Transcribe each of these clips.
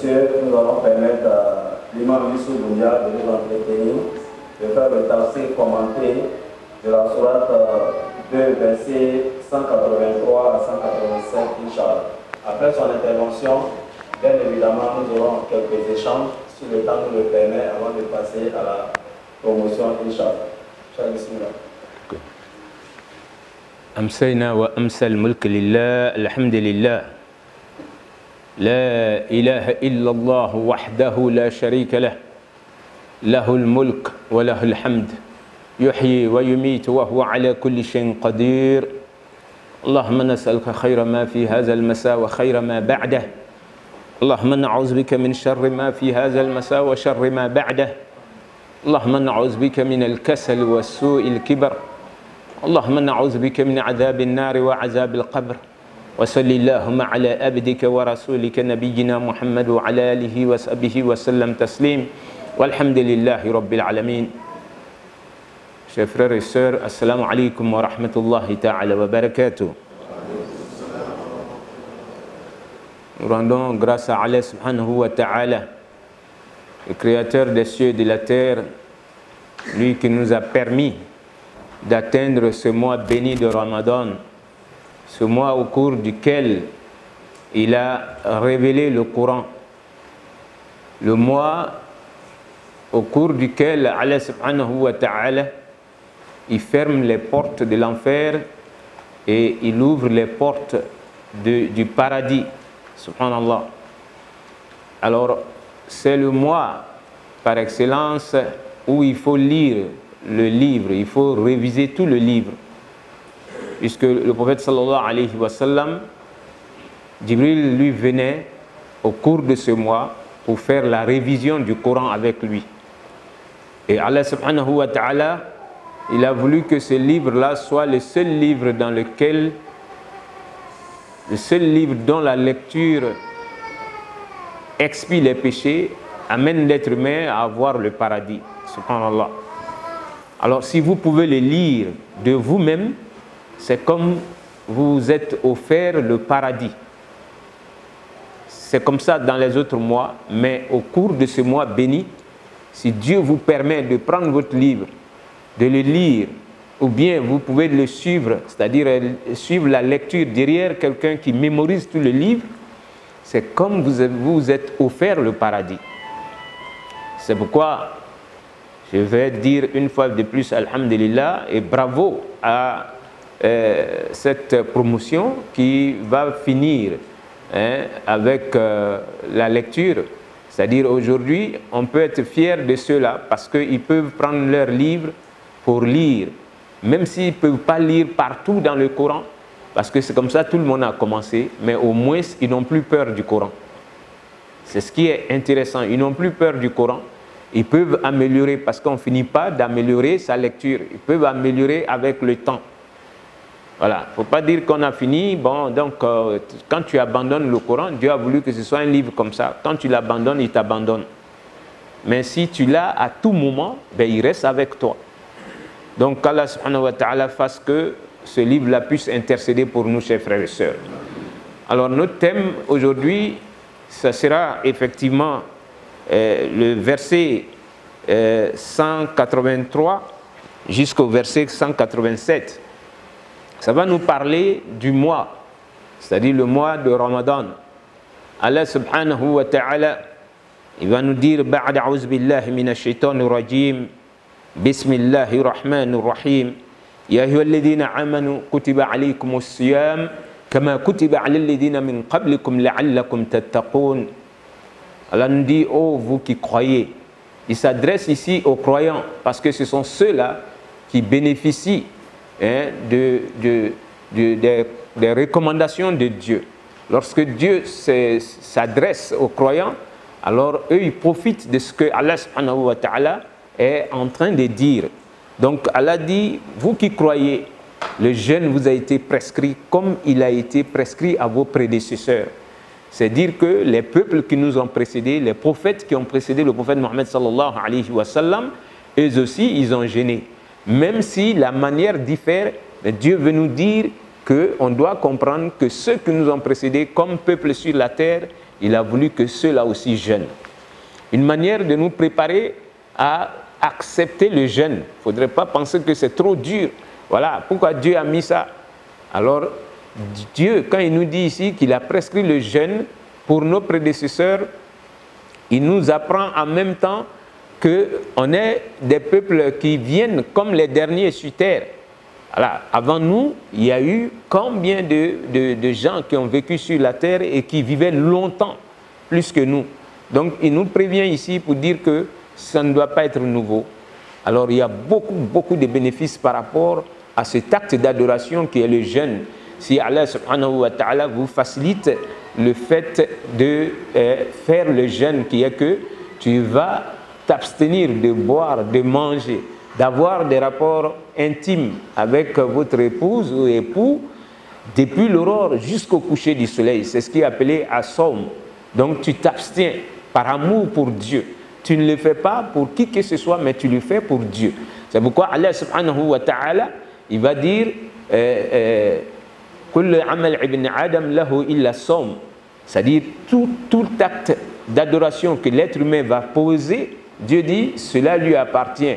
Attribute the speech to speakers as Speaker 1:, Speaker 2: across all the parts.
Speaker 1: messieurs, nous allons permettre à l'imam Youssou Doumbia de nous entretenir, de faire le tafsir commenté de la sourate 2, versets 183 à 187, Inch'Allah. Après son intervention, bien évidemment, nous aurons quelques échanges, si le temps nous le permet, avant de passer à la promotion, Inch'Allah. Inch'Allah.
Speaker 2: أمسينا وأمسى الملك لله الحمد لله لا إله إلا الله وحده لا شريك له له الملك وله الحمد يحيي ويميت وهو على كل شيء قدير اللهم نسألك خير ما في هذا المساء وخير ما بعده اللهم نعوذ بك من شر ما في هذا المساء وشر ما بعده اللهم نعوذ بك من الكسل والسوء الكبر اللهم نعوذ بك من عذاب النار وعذاب القبر وصل اللهم على عبدك ورسولك نبينا محمد وعلى آله وصحبه وسلم تسليم والحمد لله رب العالمين. Chers frères et sœurs, assalamu alaikum wa rahmatullahi ta'ala wa barakatuh. Nous rendons grâce à Allah subhanahu wa ta'ala, le créateur des cieux et de la terre, lui qui nous a permis d'atteindre ce mois béni de Ramadan, ce mois au cours duquel il a révélé le Coran, le mois au cours duquel Allah subhanahu wa ta'ala il ferme les portes de l'enfer et il ouvre les portes du paradis, subhanallah. Alors c'est le mois par excellence où il faut lire le livre, il faut réviser tout le livre. Puisque le prophète sallallahu alayhi wa sallam, Jibril lui venait au cours de ce mois pour faire la révision du Coran avec lui. Et Allah subhanahu wa ta'ala, il a voulu que ce livre-là soit le seul livre dans lequel, le seul livre dont la lecture expie les péchés, amène l'être humain à avoir le paradis, subhanallah. Alors si vous pouvez le lire de vous-même, c'est comme vous êtes offert le paradis. C'est comme ça dans les autres mois, mais au cours de ce mois béni, si Dieu vous permet de prendre votre livre, de le lire, ou bien vous pouvez le suivre, c'est-à-dire suivre la lecture derrière quelqu'un qui mémorise tout le livre, c'est comme vous êtes offert le paradis. C'est pourquoi je vais dire une fois de plus Alhamdulillah et bravo à cette promotion qui va finir avec la lecture. C'est-à-dire aujourd'hui, on peut être fier de ceux-là parce qu'ils peuvent prendre leur livre pour lire, même s'ils ne peuvent pas lire partout dans le Coran, parce que c'est comme ça tout le monde a commencé, mais au moins ils n'ont plus peur du Coran. C'est ce qui est intéressant, ils n'ont plus peur du Coran. Ils peuvent améliorer, parce qu'on ne finit pas d'améliorer sa lecture. Ils peuvent améliorer avec le temps. Voilà, il ne faut pas dire qu'on a fini. Bon, donc, quand tu abandonnes le Coran, Dieu a voulu que ce soit un livre comme ça. Quand tu l'abandonnes, il t'abandonne. Mais si tu l'as à tout moment, ben, il reste avec toi. Donc, Allah subhanahu wa ta'ala fasse que ce livre-là puisse intercéder pour nous, chers frères et sœurs. Alors, notre thème aujourd'hui, ça sera effectivement le verset 183 jusqu'au verset 187. Ça va nous parler du mois, c'est-à-dire le mois de Ramadan. Allah subhanahu wa ta'ala, il va nous dire ba'da a'udhu billahi minash shaitanir rajim bismillahir rahmanir rahim ya ayyuhalladhina amanu kutiba alaykumus siyam kama kutiba alal ladhina min qablikum la'allakum tattaqun. Allah nous dit, oh vous qui croyez. Il s'adresse ici aux croyants parce que ce sont ceux-là qui bénéficient des recommandations de Dieu. Lorsque Dieu s'adresse aux croyants, alors eux ils profitent de ce que Allah subhanahu wa ta'ala est en train de dire. Donc Allah dit, vous qui croyez, le jeûne vous a été prescrit comme il a été prescrit à vos prédécesseurs. C'est dire que les peuples qui nous ont précédés, les prophètes qui ont précédé le prophète Mohammed sallallahu alayhi wa sallam, eux aussi ils ont jeûné. Même si la manière diffère, Dieu veut nous dire qu'on doit comprendre que ceux qui nous ont précédés comme peuple sur la terre, il a voulu que ceux-là aussi jeûnent. Une manière de nous préparer à accepter le jeûne. Il ne faudrait pas penser que c'est trop dur. Voilà, pourquoi Dieu a mis ça? Alors, Dieu, quand il nous dit ici qu'il a prescrit le jeûne pour nos prédécesseurs, il nous apprend en même temps qu'on est des peuples qui viennent comme les derniers sur terre. Voilà. Avant nous, il y a eu combien de gens qui ont vécu sur la terre et qui vivaient longtemps, plus que nous. Donc, il nous prévient ici pour dire que ça ne doit pas être nouveau. Alors, il y a beaucoup de bénéfices par rapport à cet acte d'adoration qui est le jeûne. Si Allah subhanahu wa ta'ala vous facilite le fait de faire le jeûne, qui est que tu vas t'abstenir de boire, de manger, d'avoir des rapports intimes avec votre épouse ou époux depuis l'aurore jusqu'au coucher du soleil. C'est ce qui est appelé as-sawm. Donc tu t'abstiens par amour pour Dieu. Tu ne le fais pas pour qui que ce soit, mais tu le fais pour Dieu. C'est pourquoi Allah subhanahu wa ta'ala, il va dire Kullu amal ibn Adam lahu illa sawm. C'est-à-dire tout acte d'adoration que l'être humain va poser, Dieu dit, cela lui appartient.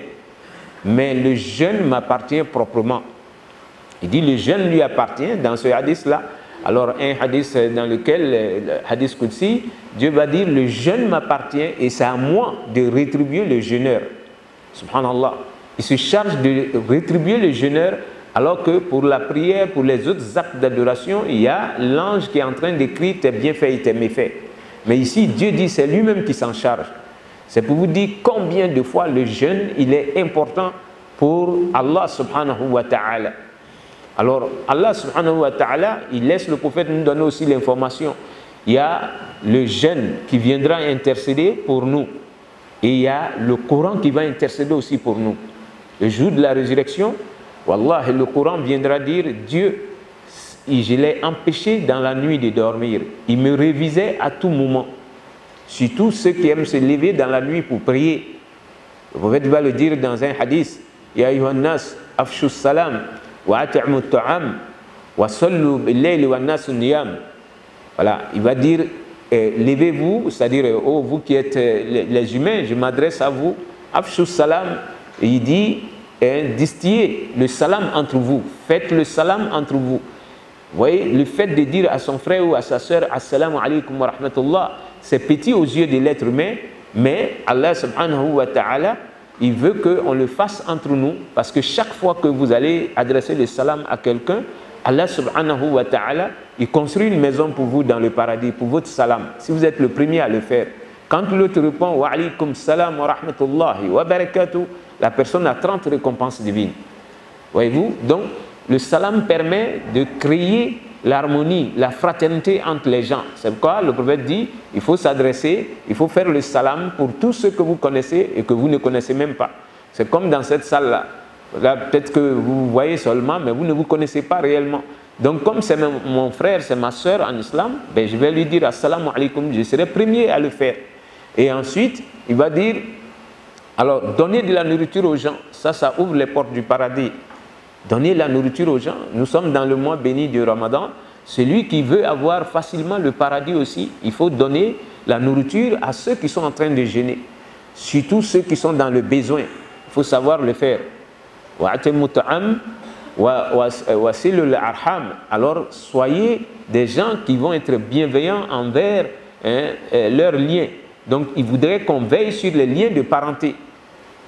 Speaker 2: Mais le jeûne m'appartient proprement. Il dit, le jeûne lui appartient dans ce hadith-là. Alors, un hadith dans lequel, le hadith Qudsi, Dieu va dire, le jeûne m'appartient et c'est à moi de rétribuer le jeûneur. Subhanallah. Il se charge de rétribuer le jeûneur, alors que pour la prière, pour les autres actes d'adoration, il y a l'ange qui est en train d'écrire tes bienfaits et tes méfaits. Mais ici, Dieu dit, c'est lui-même qui s'en charge. C'est pour vous dire combien de fois le jeûne, il est important pour Allah subhanahu wa ta'ala. Alors, Allah subhanahu wa ta'ala, il laisse le prophète nous donner aussi l'information. Il y a le jeûne qui viendra intercéder pour nous. Et il y a le Coran qui va intercéder aussi pour nous. Le jour de la résurrection, Wallah, le Coran viendra dire, Dieu, je l'ai empêché dans la nuit de dormir. Il me révisait à tout moment. Surtout ceux qui aiment se lever dans la nuit pour prier. Le prophète va le dire dans un hadith, Ya ayyuhan nas, afshu salam, wa at'amu ta'am, wa sallu bil-layli wa nas niyam. Voilà, il va dire, levez-vous, c'est-à-dire, oh, vous qui êtes les humains, je m'adresse à vous, afshu salam, et il dit, distillez le salam entre vous, faites le salam entre vous. Vous voyez, le fait de dire à son frère ou à sa soeur, assalamu alaikum wa rahmatullah, c'est petit aux yeux de l'être humain, mais Allah subhanahu wa ta'ala, il veut qu'on le fasse entre nous, parce que chaque fois que vous allez adresser le salam à quelqu'un, Allah subhanahu wa ta'ala, il construit une maison pour vous dans le paradis, pour votre salam, si vous êtes le premier à le faire. Quand l'autre répond, wa alaikum salam wa rahmatullahi wa barakatuh, la personne a 30 récompenses divines. Voyez-vous? Donc, le salam permet de créer l'harmonie, la fraternité entre les gens. C'est pourquoi le prophète dit, il faut s'adresser, il faut faire le salam pour tous ceux que vous connaissez et que vous ne connaissez même pas. C'est comme dans cette salle-là. Là, peut-être que vous voyez seulement, mais vous ne vous connaissez pas réellement. Donc, comme c'est mon frère, c'est ma soeur en islam, ben, je vais lui dire assalamu alaikum, je serai premier à le faire. Et ensuite, il va dire, alors, donner de la nourriture aux gens, ça ouvre les portes du paradis. Donner la nourriture aux gens. Nous sommes dans le mois béni du Ramadan. Celui qui veut avoir facilement le paradis aussi, il faut donner la nourriture à ceux qui sont en train de jeûner. Surtout ceux qui sont dans le besoin. Il faut savoir le faire. Alors, soyez des gens qui vont être bienveillants envers leurs liens. Donc, il voudrait qu'on veille sur les liens de parenté.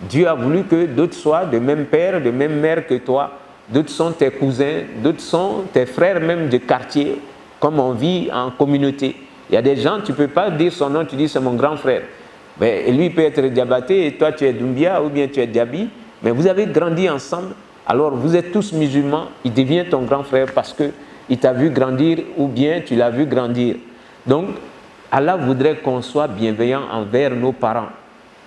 Speaker 2: Dieu a voulu que d'autres soient de même père, de même mère que toi. D'autres sont tes cousins, d'autres sont tes frères même de quartier, comme on vit en communauté. Il y a des gens, tu ne peux pas dire son nom, tu dis c'est mon grand frère. Mais lui peut être Diabaté et toi tu es Doumbia ou bien tu es Diaby. Mais vous avez grandi ensemble, alors vous êtes tous musulmans, il devient ton grand frère parce qu'il t'a vu grandir ou bien tu l'as vu grandir. Donc, Allah voudrait qu'on soit bienveillant envers nos parents.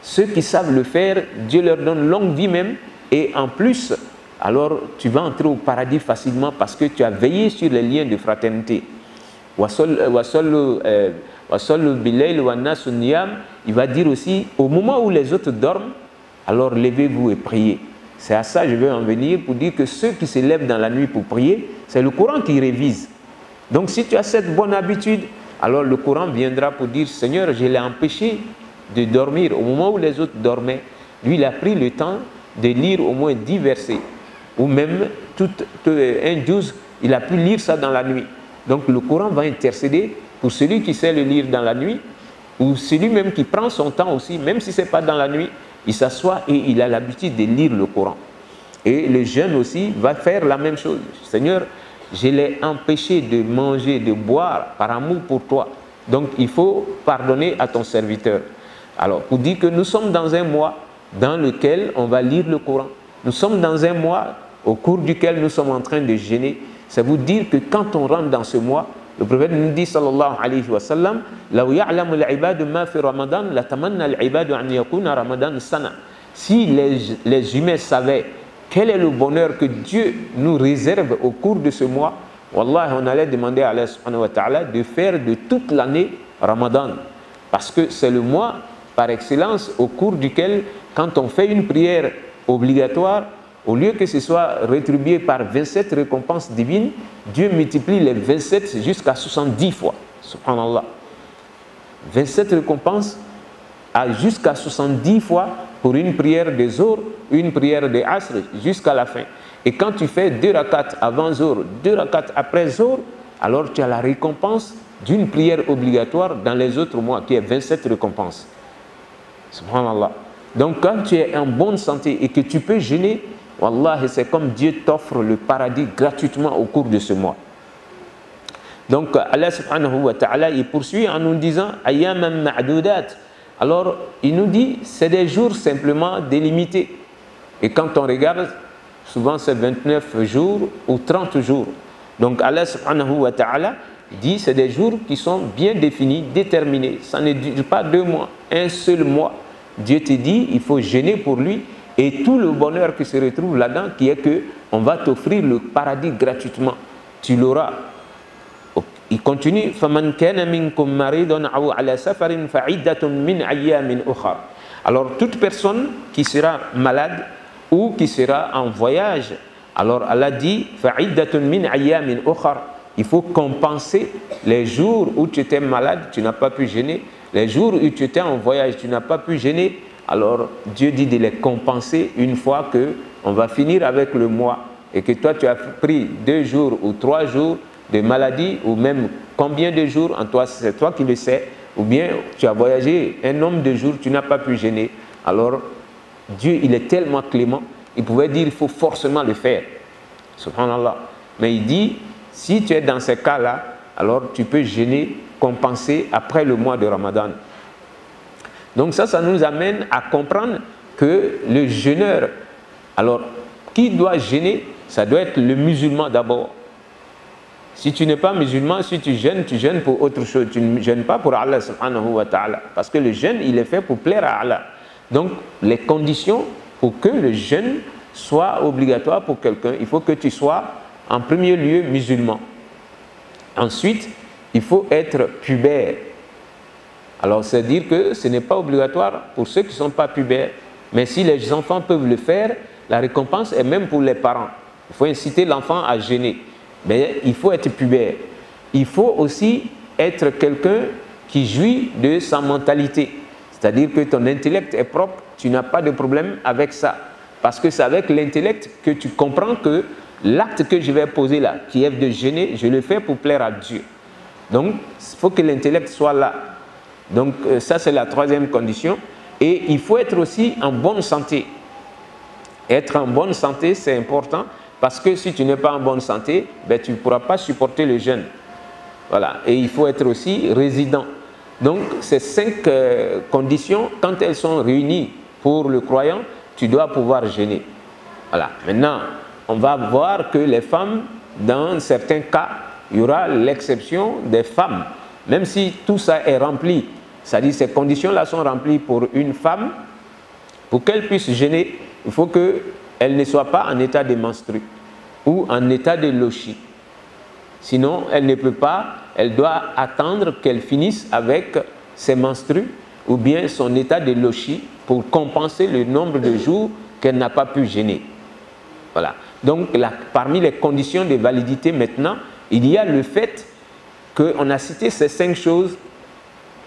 Speaker 2: Ceux qui savent le faire, Dieu leur donne longue vie même. Et en plus, alors tu vas entrer au paradis facilement parce que tu as veillé sur les liens de fraternité. Il va dire aussi, au moment où les autres dorment, alors levez-vous et priez. C'est à ça que je vais en venir pour dire que ceux qui se lèvent dans la nuit pour prier, c'est le Coran qui révise. Donc si tu as cette bonne habitude, alors le Coran viendra pour dire, Seigneur, je l'ai empêché de dormir. Au moment où les autres dormaient, lui, il a pris le temps de lire au moins 10 versets. Ou même un juz, il a pu lire ça dans la nuit. Donc le Coran va intercéder pour celui qui sait le lire dans la nuit, ou celui même qui prend son temps aussi, même si ce n'est pas dans la nuit, il s'assoit et il a l'habitude de lire le Coran. Et le jeune aussi va faire la même chose. Seigneur, je l'ai empêché de manger, de boire par amour pour toi. Donc il faut pardonner à ton serviteur. Alors pour dire que nous sommes dans un mois dans lequel on va lire le Coran. Nous sommes dans un mois au cours duquel nous sommes en train de jeûner. Ça veut dire que quand on rentre dans ce mois, le prophète nous dit sallallahu alayhi wa sallam, si les humains savaient quel est le bonheur que Dieu nous réserve au cours de ce mois, wallah, on allait demander à Allah subhanahu wa ta'ala de faire de toute l'année Ramadan. Parce que c'est le mois par excellence au cours duquel, quand on fait une prière obligatoire, au lieu que ce soit rétribué par 27 récompenses divines, Dieu multiplie les 27 jusqu'à 70 fois. Subhanallah. 27 récompenses jusqu'à 70 fois pour une prière de Zohr, une prière de Asr, jusqu'à la fin. Et quand tu fais 2 rakats avant Zohr, 2 rakats après Zohr, alors tu as la récompense d'une prière obligatoire dans les autres mois, qui est 27 récompenses. Subhanallah. Donc quand tu es en bonne santé et que tu peux jeûner, wallah, c'est comme Dieu t'offre le paradis gratuitement au cours de ce mois. Donc Allah subhanahu wa ta'ala, il poursuit en nous disant ayyaman ma'dudat. Alors il nous dit c'est des jours simplement délimités. Et quand on regarde, souvent c'est 29 jours ou 30 jours. Donc Allah subhanahu wa ta'ala dit c'est des jours qui sont bien définis, déterminés. Ça ne dure pas 2 mois, un seul mois. Dieu te dit il faut jeûner pour lui. Et tout le bonheur qui se retrouve là-dedans, qui est que on va t'offrir le paradis gratuitement. Tu l'auras. Il continue. Alors toute personne qui sera malade ou qui sera en voyage, alors Allah dit il faut compenser les jours où tu étais malade, tu n'as pas pu jeûner, les jours où tu étais en voyage, tu n'as pas pu jeûner. Alors Dieu dit de les compenser une fois qu'on va finir avec le mois et que toi tu as pris 2 jours ou 3 jours de maladie ou même combien de jours en toi, c'est toi qui le sais, ou bien tu as voyagé un nombre de jours, tu n'as pas pu jeûner. Alors Dieu il est tellement clément, il pouvait dire il faut forcément le faire. Subhanallah. Mais il dit si tu es dans ces cas-là, alors tu peux jeûner, compenser après le mois de Ramadan. Donc ça nous amène à comprendre que le jeûneur, alors qui doit jeûner, ça doit être le musulman d'abord. Si tu n'es pas musulman, si tu jeûnes pour autre chose. Tu ne jeûnes pas pour Allah subhanahu wa ta'ala. Parce que le jeûne, il est fait pour plaire à Allah. Donc les conditions pour que le jeûne soit obligatoire pour quelqu'un, il faut que tu sois en premier lieu musulman. Ensuite, il faut être pubère. Alors, c'est dire que ce n'est pas obligatoire pour ceux qui ne sont pas pubères. Mais si les enfants peuvent le faire, la récompense est même pour les parents. Il faut inciter l'enfant à jeûner. Mais il faut être pubère. Il faut aussi être quelqu'un qui jouit de sa mentalité. C'est-à-dire que ton intellect est propre, tu n'as pas de problème avec ça. Parce que c'est avec l'intellect que tu comprends que l'acte que je vais poser là, qui est de jeûner, je le fais pour plaire à Dieu. Donc, il faut que l'intellect soit là. Donc ça c'est la 3e condition. Et il faut être aussi en bonne santé. Être en bonne santé c'est important parce que si tu n'es pas en bonne santé, ben, tu ne pourras pas supporter le jeûne. Voilà. Et il faut être aussi résident. Donc ces 5 conditions, quand elles sont réunies pour le croyant, tu dois pouvoir jeûner. Voilà. Maintenant, on va voir que les femmes, dans certains cas, il y aura l'exception des femmes. Même si tout ça est rempli, c'est-à-dire ces conditions-là sont remplies pour une femme, pour qu'elle puisse jeûner, il faut qu'elle ne soit pas en état de menstru ou en état de lochi. Sinon, elle ne peut pas, elle doit attendre qu'elle finisse avec ses menstrues ou bien son état de lochi pour compenser le nombre de jours qu'elle n'a pas pu jeûner. Voilà. Donc, parmi les conditions de validité maintenant, il y a le fait qu'on a cité ces 5 choses,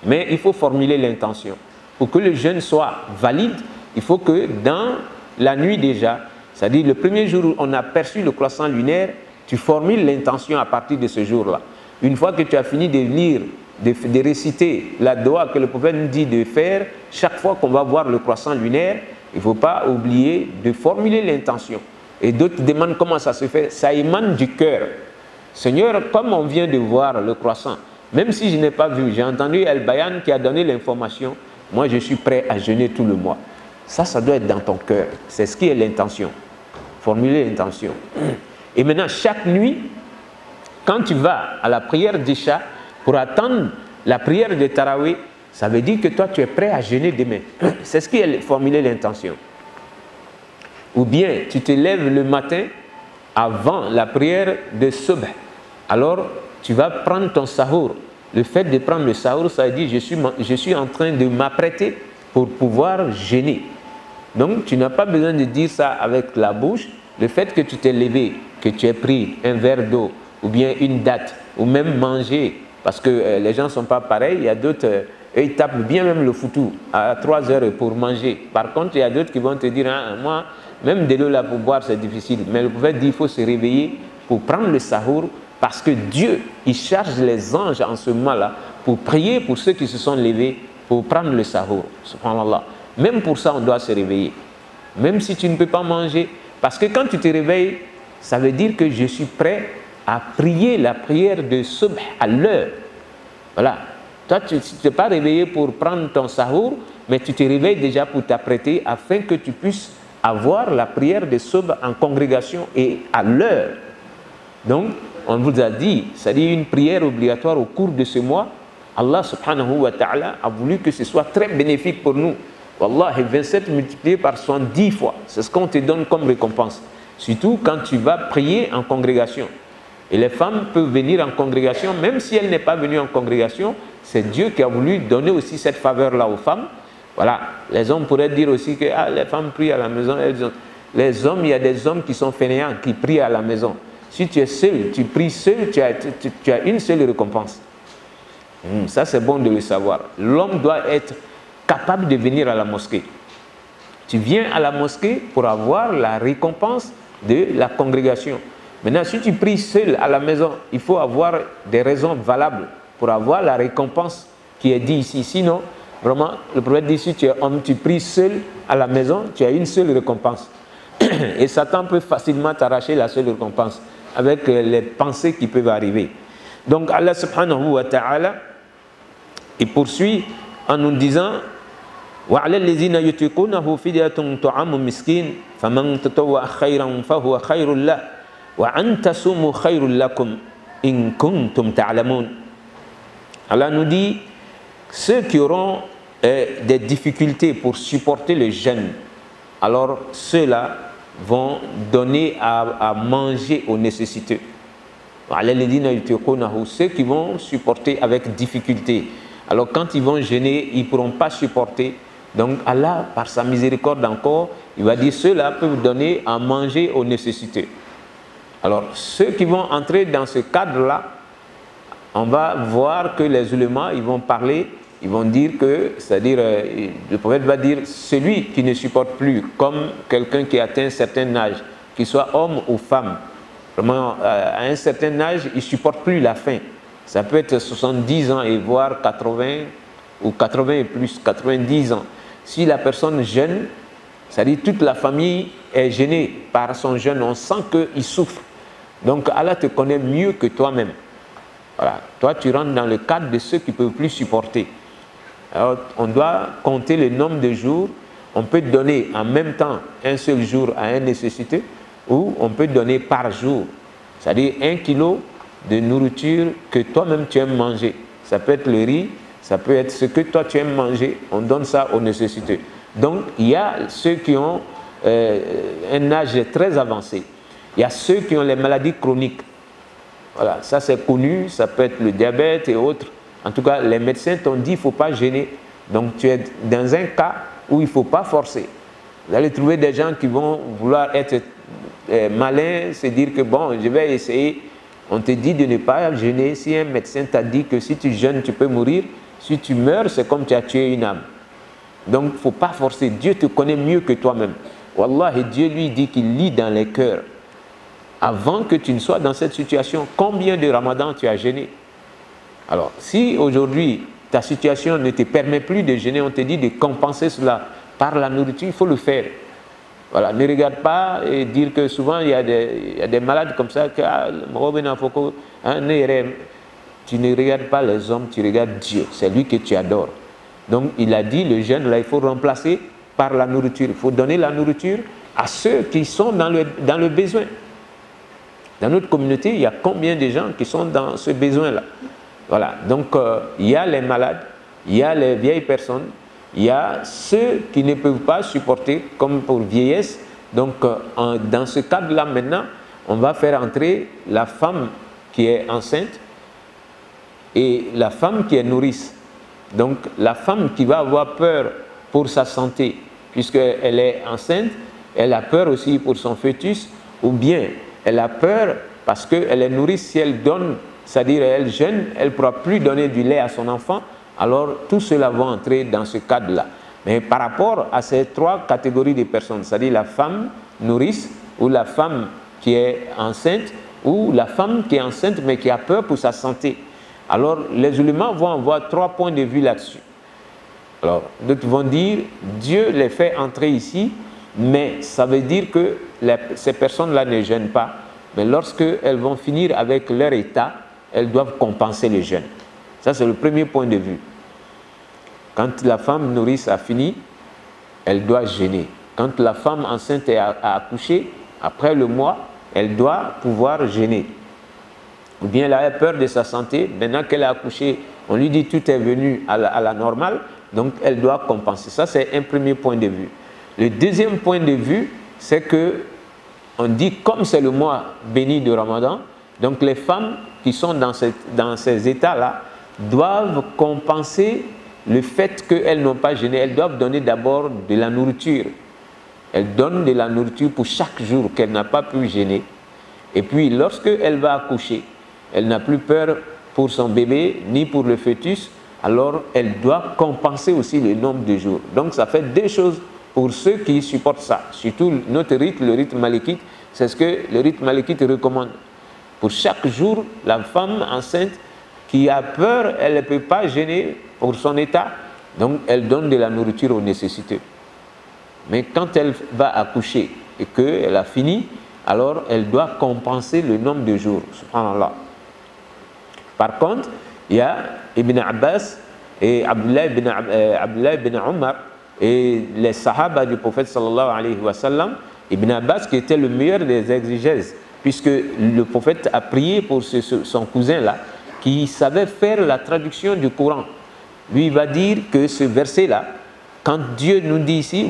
Speaker 2: mais il faut formuler l'intention. Pour que le jeûne soit valide, il faut que dans la nuit déjà, c'est-à-dire le premier jour où on a perçu le croissant lunaire, tu formules l'intention à partir de ce jour-là. Une fois que tu as fini de lire, de réciter la doua que le prophète nous dit de faire, chaque fois qu'on va voir le croissant lunaire, il ne faut pas oublier de formuler l'intention. Et d'autres demandent comment ça se fait. Ça émane du cœur. Seigneur, comme on vient de voir le croissant, même si je n'ai pas vu, j'ai entendu El-Bayan qui a donné l'information, moi je suis prêt à jeûner tout le mois. Ça doit être dans ton cœur. C'est ce qui est l'intention. Formuler l'intention. Et maintenant, chaque nuit, quand tu vas à la prière d'Isha pour attendre la prière de Tarawih, ça veut dire que toi, tu es prêt à jeûner demain. C'est ce qui est formuler l'intention. Ou bien, tu te lèves le matin avant la prière de Subh. Alors, tu vas prendre ton sahour. Le fait de prendre le sahour, ça veut dire je suis en train de m'apprêter pour pouvoir jeûner. Donc, tu n'as pas besoin de dire ça avec la bouche. Le fait que tu t'es levé, que tu aies pris un verre d'eau, ou bien une date, ou même manger, parce que les gens ne sont pas pareils, il y a d'autres, eux ils tapent bien même le foutou à 3 heures pour manger. Par contre, il y a d'autres qui vont te dire, hein, moi, même de l'eau là pour boire, c'est difficile. Mais le prophète dit, il faut se réveiller pour prendre le sahour, parce que Dieu, il charge les anges en ce moment-là pour prier pour ceux qui se sont levés, pour prendre le sahour. Subhanallah. Même pour ça, on doit se réveiller. Même si tu ne peux pas manger. Parce que quand tu te réveilles, ça veut dire que je suis prêt à prier la prière de Subh à l'heure. Voilà. Toi, tu ne t'es pas réveillé pour prendre ton sahour, mais tu te réveilles déjà pour t'apprêter afin que tu puisses avoir la prière de Subh en congrégation et à l'heure. Donc, on vous a dit, c'est-à-dire une prière obligatoire au cours de ce mois. Allah subhanahu wa ta'ala a voulu que ce soit très bénéfique pour nous. Wallahi, 27 multiplié par 110 fois, c'est ce qu'on te donne comme récompense. Surtout quand tu vas prier en congrégation. Et les femmes peuvent venir en congrégation, même si elle n'est pas venue en congrégation, c'est Dieu qui a voulu donner aussi cette faveur-là aux femmes. Voilà, les hommes pourraient dire aussi que les femmes prient à la maison. Les hommes, il y a des hommes qui sont fainéants, qui prient à la maison. Si tu es seul, tu pries seul, tu as une seule récompense. Ça, c'est bon de le savoir. L'homme doit être capable de venir à la mosquée. Tu viens à la mosquée pour avoir la récompense de la congrégation. Maintenant, si tu pries seul à la maison, il faut avoir des raisons valables pour avoir la récompense qui est dit ici. Sinon, vraiment, le prophète dit, si tu es homme, tu pries seul à la maison, tu as une seule récompense. Et Satan peut facilement t'arracher la seule récompense avec les pensées qui peuvent arriver. Donc, Allah subhanahu wa ta'ala, il poursuit en nous disant وعلى الذين يطيقونه فدية طعام مسكين فمن تطوع خيرا فهو خير له وأن تصوموا خير لكم إن كنتم تعلمون. Allah nous dit, ceux qui auront des difficultés pour supporter le jeûne, alors ceux-là vont donner à manger aux nécessiteux. Ceux qui vont supporter avec difficulté. Alors quand ils vont jeûner, ils ne pourront pas supporter. Donc Allah, par sa miséricorde encore, il va dire, ceux-là peuvent donner à manger aux nécessiteux. Alors ceux qui vont entrer dans ce cadre-là, on va voir que les ulémas, ils vont parler, ils vont dire que, c'est-à-dire, le prophète va dire, celui qui ne supporte plus, comme quelqu'un qui atteint un certain âge, qu'il soit homme ou femme, vraiment, à un certain âge, il ne supporte plus la faim. Ça peut être 70 ans et voire 80 ou 80 et plus, 90 ans. Si la personne jeûne, c'est-à-dire toute la famille est gênée par son jeûne, on sent qu'il souffre. Donc Allah te connaît mieux que toi-même. Voilà. Toi, tu rentres dans le cadre de ceux qui ne peuvent plus supporter. Alors, on doit compter le nombre de jours. On peut donner en même temps un seul jour à un nécessité, ou on peut donner par jour. C'est-à-dire 1 kilo de nourriture que toi-même tu aimes manger. Ça peut être le riz, ça peut être ce que toi tu aimes manger. On donne ça aux nécessiteux. Donc, il y a ceux qui ont un âge très avancé. Il y a ceux qui ont les maladies chroniques. Voilà, ça c'est connu, ça peut être le diabète et autres. En tout cas, les médecins t'ont dit qu'il ne faut pas gêner. Donc tu es dans un cas où il ne faut pas forcer. Vous allez trouver des gens qui vont vouloir être malins, se dire que bon, je vais essayer. On te dit de ne pas jeûner si un médecin t'a dit que si tu jeûnes, tu peux mourir. Si tu meurs, c'est comme tu as tué une âme. Donc, il ne faut pas forcer. Dieu te connaît mieux que toi-même. Wallah, et Dieu lui dit qu'il lit dans les cœurs. Avant que tu ne sois dans cette situation, combien de Ramadan tu as jeûné? Alors, si aujourd'hui, ta situation ne te permet plus de jeûner, on te dit de compenser cela par la nourriture, il faut le faire. Voilà, ne regarde pas et dire que souvent il y a des malades comme ça, que tu ne regardes pas les hommes, tu regardes Dieu, c'est lui que tu adores. Donc il a dit, le jeûne, là, il faut remplacer par la nourriture. Il faut donner la nourriture à ceux qui sont dans le besoin. Dans notre communauté, il y a combien de gens qui sont dans ce besoin-là? Voilà, donc il y a les malades, il y a les vieilles personnes, il y a ceux qui ne peuvent pas supporter, comme pour vieillesse. Donc dans ce cadre-là maintenant, on va faire entrer la femme qui est enceinte et la femme qui est nourrice. Donc la femme qui va avoir peur pour sa santé, puisqu'elle est enceinte, elle a peur aussi pour son fœtus, ou bien elle a peur parce qu'elle est nourrice, si elle donne, c'est-à-dire elle jeûne, elle ne pourra plus donner du lait à son enfant, alors tout cela va entrer dans ce cadre-là. Mais par rapport à ces trois catégories de personnes, c'est-à-dire la femme nourrice, ou la femme qui est enceinte, ou la femme qui est enceinte mais qui a peur pour sa santé, alors les ulémas vont avoir trois points de vue là-dessus. Alors d'autres vont dire, Dieu les fait entrer ici, mais ça veut dire que ces personnes-là ne jeûnent pas, mais lorsqu'elles vont finir avec leur état, elles doivent compenser le jeûne. Ça, c'est le premier point de vue. Quand la femme nourrice a fini, elle doit jeûner. Quand la femme enceinte a accouché, après le mois, elle doit pouvoir jeûner. Ou bien elle a peur de sa santé, maintenant qu'elle a accouché, on lui dit tout est venu à la normale, donc elle doit compenser. Ça, c'est un premier point de vue. Le deuxième point de vue, c'est que on dit, comme c'est le mois béni de Ramadan, donc les femmes qui sont dans ces états-là doivent compenser le fait qu'elles n'ont pas jeûné. Elles doivent donner d'abord de la nourriture. Elles donnent de la nourriture pour chaque jour qu'elle n'a pas pu jeûner. Et puis, lorsqu'elle va accoucher, elle n'a plus peur pour son bébé, ni pour le fœtus, alors elle doit compenser aussi le nombre de jours. Donc, ça fait deux choses pour ceux qui supportent ça. Surtout notre rite, le rite malékite, c'est ce que le rite malékite recommande. Pour chaque jour, la femme enceinte qui a peur, elle ne peut pas jeûner pour son état, donc elle donne de la nourriture aux nécessiteux. Mais quand elle va accoucher et qu'elle a fini, alors elle doit compenser le nombre de jours. Subhanallah. Par contre, il y a Ibn Abbas et Abdullah ibn Umar et les sahaba du prophète sallallahu alayhi wa sallam. Ibn Abbas qui était le meilleur des exégèses, puisque le prophète a prié pour son cousin-là, qui savait faire la traduction du Coran. Lui, il va dire que ce verset-là, quand Dieu nous dit ici,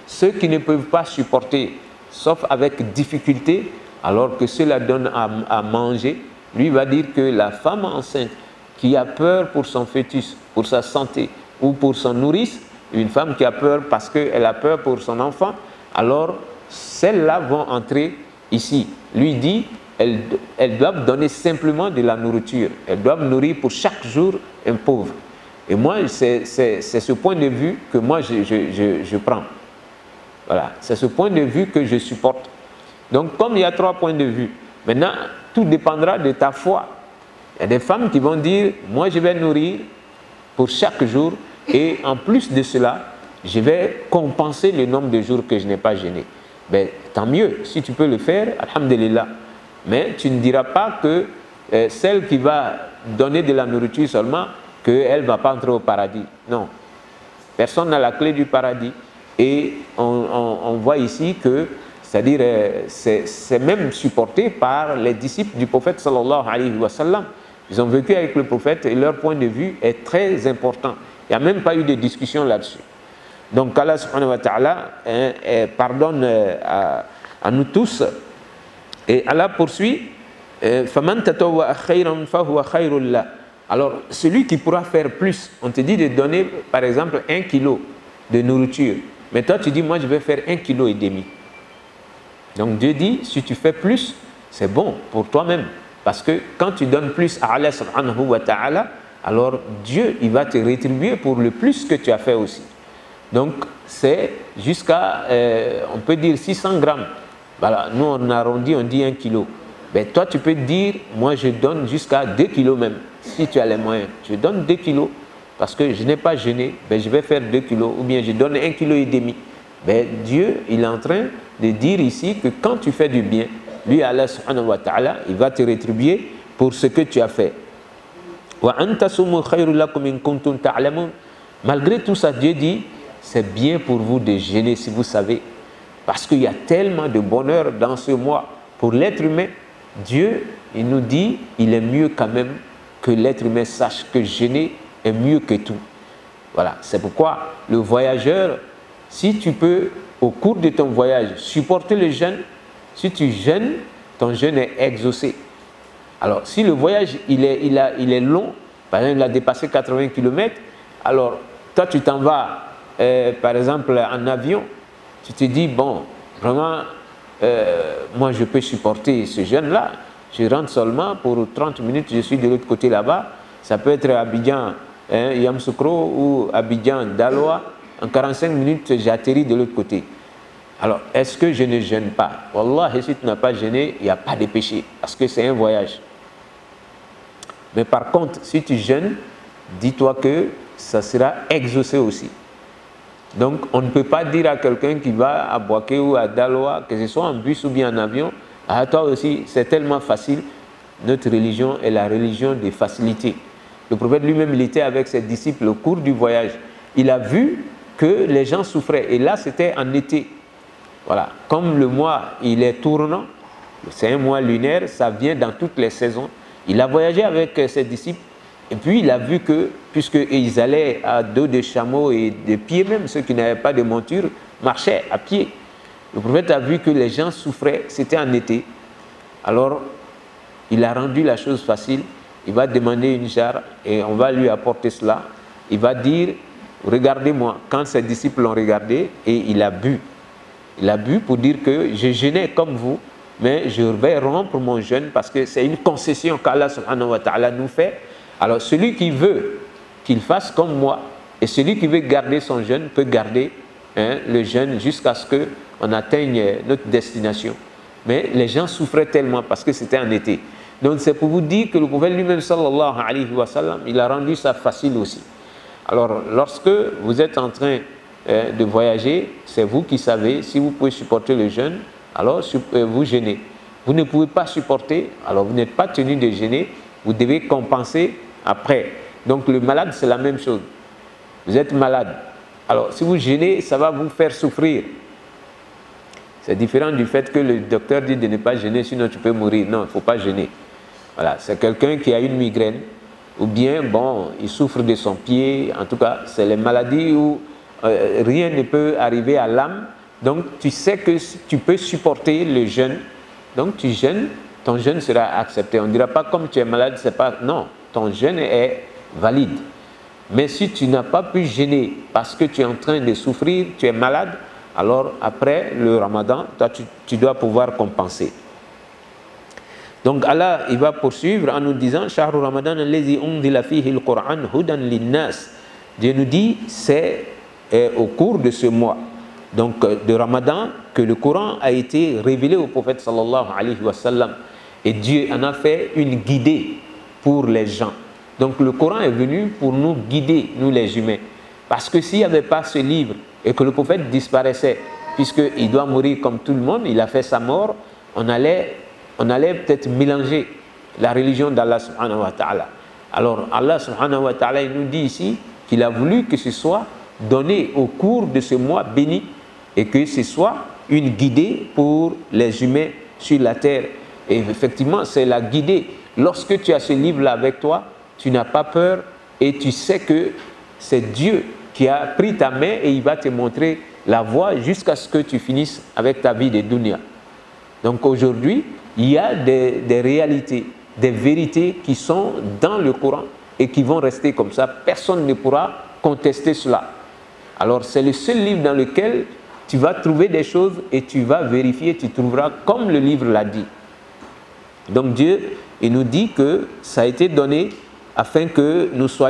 Speaker 2: ceux qui ne peuvent pas supporter, sauf avec difficulté, alors que cela donne à manger, lui va dire que la femme enceinte qui a peur pour son fœtus, pour sa santé, ou pour son nourrice, une femme qui a peur parce qu'elle a peur pour son enfant, alors celles-là vont entrer ici. Lui dit, elles doivent donner simplement de la nourriture. Elles doivent nourrir pour chaque jour un pauvre. Et moi, c'est ce point de vue que moi je prends. Voilà, c'est ce point de vue que je supporte. Donc, comme il y a trois points de vue, maintenant, tout dépendra de ta foi. Il y a des femmes qui vont dire, moi je vais nourrir pour chaque jour, et en plus de cela, je vais compenser le nombre de jours que je n'ai pas jeûné. Ben, tant mieux, si tu peux le faire, alhamdulillah. Mais tu ne diras pas que celle qui va donner de la nourriture seulement, qu'elle ne va pas entrer au paradis. Non. Personne n'a la clé du paradis. Et on voit ici que, c'est-à-dire, c'est même supporté par les disciples du prophète sallallahu alayhi wa sallam. Ils ont vécu avec le prophète et leur point de vue est très important. Il n'y a même pas eu de discussion là-dessus. Donc Allah subhanahu wa ta'ala pardonne à nous tous. Et Allah poursuit, alors celui qui pourra faire plus, on te dit de donner par exemple 1 kilo de nourriture. Mais toi tu dis, moi je vais faire 1,5 kg. Donc Dieu dit, si tu fais plus, c'est bon pour toi-même. Parce que quand tu donnes plus à Allah subhanahu wa ta'ala, alors Dieu, il va te rétribuer pour le plus que tu as fait aussi. Donc c'est jusqu'à, on peut dire 600 grammes. Voilà, nous on arrondit, on dit 1 kilo. Ben, toi tu peux dire, moi je donne jusqu'à 2 kilos même, si tu as les moyens. Je donne 2 kilos parce que je n'ai pas jeûné, ben, je vais faire 2 kilos, ou bien je donne 1,5 kg. Ben, Dieu, il est en train de dire ici que quand tu fais du bien, lui, Allah subhanahu wa ta'ala, il va te rétribuer pour ce que tu as fait. Malgré tout ça, Dieu dit, c'est bien pour vous de jeûner si vous savez. Parce qu'il y a tellement de bonheur dans ce mois. Pour l'être humain, Dieu, il nous dit, il est mieux quand même que l'être humain sache que jeûner est mieux que tout. Voilà, c'est pourquoi le voyageur, si tu peux, au cours de ton voyage, supporter le jeûne, si tu jeûnes, ton jeûne est exaucé. Alors, si le voyage, il est long, par exemple, il a dépassé 80 km, alors, toi, tu t'en vas, par exemple, en avion, tu te dis, bon, vraiment, moi, je peux supporter ce jeûne-là. Je rentre seulement pour 30 minutes, je suis de l'autre côté là-bas. Ça peut être Abidjan, Yamoussoukro ou Abidjan, Daloa. En 45 minutes, j'atterris de l'autre côté. Alors, est-ce que je ne jeûne pas? Wallah, si tu n'as pas jeûné, il n'y a pas de péché, parce que c'est un voyage. Mais par contre, si tu jeûnes, dis-toi que ça sera exaucé aussi. Donc, on ne peut pas dire à quelqu'un qui va à Boaké ou à Daloa, que ce soit en bus ou bien en avion, à toi aussi, c'est tellement facile. Notre religion est la religion des facilités. Le prophète lui-même, il était avec ses disciples au cours du voyage. Il a vu que les gens souffraient. Et là, c'était en été. Voilà. Comme le mois, il est tournant, c'est un mois lunaire, ça vient dans toutes les saisons. Il a voyagé avec ses disciples. Et puis, il a vu que, puisqu'ils allaient à dos de chameaux et de pieds même, ceux qui n'avaient pas de monture, marchaient à pied. Le prophète a vu que les gens souffraient, c'était en été. Alors, il a rendu la chose facile. Il va demander une jarre et on va lui apporter cela. Il va dire, regardez-moi. Quand ses disciples l'ont regardé, et il a bu. Il a bu pour dire que je jeûnais comme vous, mais je vais rompre mon jeûne parce que c'est une concession qu'Allah subhanahu wa ta'ala nous fait. Alors celui qui veut qu'il fasse comme moi, et celui qui veut garder son jeûne peut garder le jeûne jusqu'à ce qu'on atteigne notre destination. Mais les gens souffraient tellement parce que c'était en été. Donc c'est pour vous dire que le prophète lui-même sallallahu alayhi wa sallam, il a rendu ça facile aussi. Alors lorsque vous êtes en train de voyager, c'est vous qui savez si vous pouvez supporter le jeûne, alors vous jeûnez. Vous ne pouvez pas supporter, alors vous n'êtes pas tenu de jeûner, vous devez compenser après. Donc le malade, c'est la même chose. Vous êtes malade. Alors si vous jeûnez, ça va vous faire souffrir. C'est différent du fait que le docteur dit de ne pas jeûner, sinon tu peux mourir. Non, il ne faut pas jeûner. Voilà, c'est quelqu'un qui a une migraine, ou bien, bon, il souffre de son pied. En tout cas, c'est les maladies où rien ne peut arriver à l'âme. Donc tu sais que tu peux supporter le jeûne. Donc tu jeûnes, ton jeûne sera accepté. On ne dira pas comme tu es malade, c'est pas... Non, ton jeûne est valide. Mais si tu n'as pas pu jeûner parce que tu es en train de souffrir, tu es malade, alors après le ramadan, toi, tu dois pouvoir compenser. Donc Allah, il va poursuivre en nous disant « Shahru Ramadan allazi unzila fihi al-Qur'an hudan linnas » Dieu nous dit, c'est au cours de ce mois, donc de Ramadan, que le Coran a été révélé au prophète sallallahu alayhi wa sallam. Et Dieu en a fait une guidée pour les gens. Donc le Coran est venu pour nous guider, nous les humains. Parce que s'il n'y avait pas ce livre et que le prophète disparaissait, puisqu'il doit mourir comme tout le monde, il a fait sa mort, on allait peut-être mélanger la religion d'Allah subhanahu wa ta'ala. Alors Allah subhanahu wa ta'ala, il nous dit ici qu'il a voulu que ce soit donné au cours de ce mois béni et que ce soit une guidée pour les humains sur la terre. Et effectivement, c'est la guidée. Lorsque tu as ce livre-là avec toi, tu n'as pas peur et tu sais que c'est Dieu qui a pris ta main et il va te montrer la voie jusqu'à ce que tu finisses avec ta vie de dunya. Donc aujourd'hui, il y a des réalités, des vérités qui sont dans le Coran et qui vont rester comme ça. Personne ne pourra contester cela. Alors c'est le seul livre dans lequel tu vas trouver des choses et tu vas vérifier, tu trouveras comme le livre l'a dit. Donc Dieu, il nous dit que ça a été donné afin que nous soyons